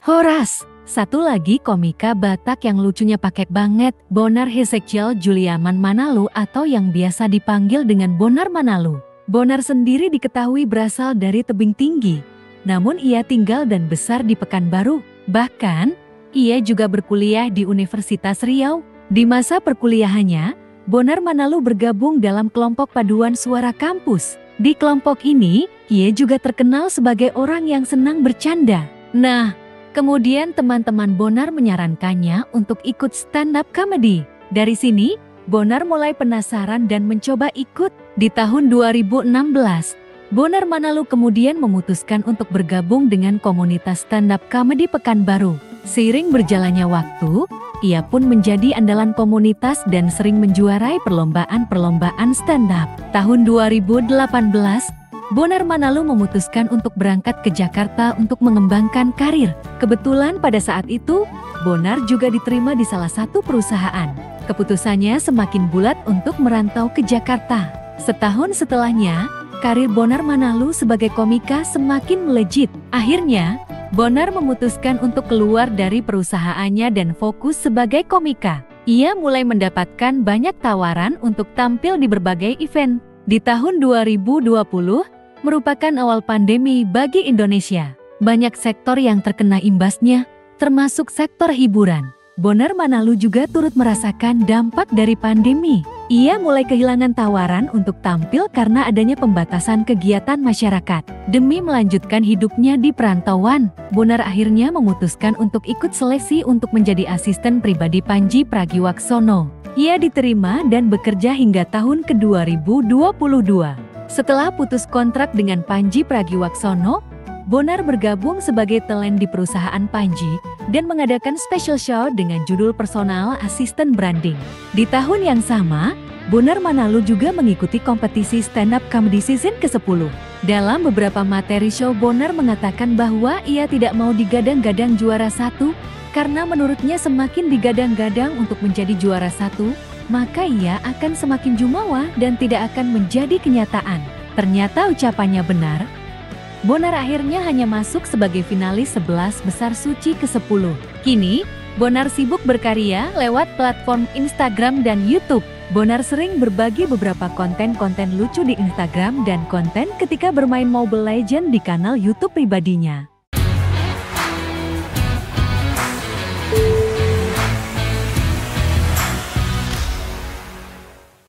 Horas, satu lagi komika Batak yang lucunya paket banget, Bonar Hezekiel Juliaman Manalu atau yang biasa dipanggil dengan Bonar Manalu. Bonar sendiri diketahui berasal dari tebing tinggi, namun ia tinggal dan besar di Pekanbaru. Bahkan, ia juga berkuliah di Universitas Riau. Di masa perkuliahannya, Bonar Manalu bergabung dalam kelompok paduan suara kampus. Di kelompok ini, ia juga terkenal sebagai orang yang senang bercanda. Nah, kemudian teman-teman Bonar menyarankannya untuk ikut stand-up comedy. Dari sini, Bonar mulai penasaran dan mencoba ikut. Di tahun 2016, Bonar Manalu kemudian memutuskan untuk bergabung dengan komunitas stand-up comedy Pekanbaru. Seiring berjalannya waktu, ia pun menjadi andalan komunitas dan sering menjuarai perlombaan-perlombaan stand-up. Tahun 2018, Bonar Manalu memutuskan untuk berangkat ke Jakarta untuk mengembangkan karir. Kebetulan pada saat itu, Bonar juga diterima di salah satu perusahaan. Keputusannya semakin bulat untuk merantau ke Jakarta. Setahun setelahnya, karir Bonar Manalu sebagai komika semakin melejit. Akhirnya, Bonar memutuskan untuk keluar dari perusahaannya dan fokus sebagai komika. Ia mulai mendapatkan banyak tawaran untuk tampil di berbagai event. Di tahun 2020, merupakan awal pandemi bagi Indonesia. Banyak sektor yang terkena imbasnya, termasuk sektor hiburan. Bonar Manalu juga turut merasakan dampak dari pandemi. Ia mulai kehilangan tawaran untuk tampil karena adanya pembatasan kegiatan masyarakat. Demi melanjutkan hidupnya di perantauan, Bonar akhirnya memutuskan untuk ikut seleksi untuk menjadi asisten pribadi Pandji Pragiwaksono. Ia diterima dan bekerja hingga tahun ke-2022. Setelah putus kontrak dengan Pandji Pragiwaksono, Bonar bergabung sebagai talent di perusahaan Pandji dan mengadakan special show dengan judul Personal Assistant Branding. Di tahun yang sama, Bonar Manalu juga mengikuti kompetisi stand-up comedy season ke-10. Dalam beberapa materi show, Bonar mengatakan bahwa ia tidak mau digadang-gadang juara satu, karena menurutnya semakin digadang-gadang untuk menjadi juara satu, maka ia akan semakin jumawa dan tidak akan menjadi kenyataan. Ternyata ucapannya benar. Bonar akhirnya hanya masuk sebagai finalis 11 besar suci ke-10. Kini, Bonar sibuk berkarya lewat platform Instagram dan YouTube. Bonar sering berbagi beberapa konten-konten lucu di Instagram dan konten ketika bermain Mobile Legends di kanal YouTube pribadinya.